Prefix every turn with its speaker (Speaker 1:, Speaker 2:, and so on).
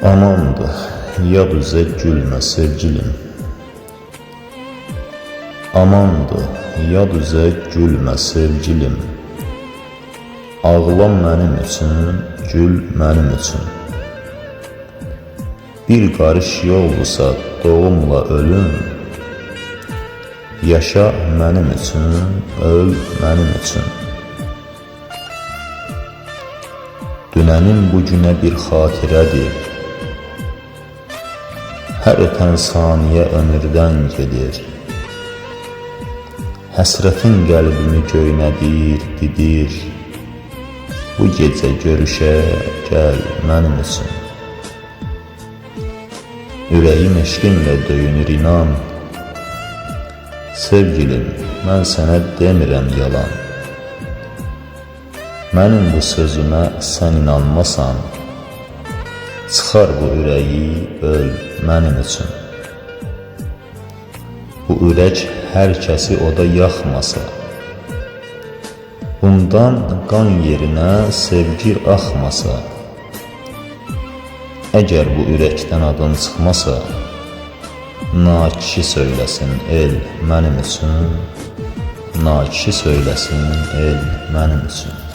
Speaker 1: Amandır, yad üzə gülmə sevgilim. Amandır, yad üzə gülmə sevgilim. Ağla mənim üçün, gül mənim üçün. Bir qarış yoldusa doğumla ölüm. Yaşa mənim üçün, öl mənim üçün. Dünənin bu günə bir xatirədir. Hər ötən saniyə ömürdən gedir. Həsrətin qəlbimi göynədir, didir. Bu gecə görüşə gəl mənim üçün. Ürəyim eşqinlə döyünür inan. Sevgilim, mən sənə demirəm yalan. Mənim bu sözümə sən inanmasan, çıxar bu ürəyi, öl mənim üçün. Bu ürək hər kəsi oda yaxmasa, bundan qan yerinə sevgi axmasa, əgər bu ürəkdən adın çıxmasa, nakişi söyləsin el mənim üçün, nakişi söyləsin el mənim üçün.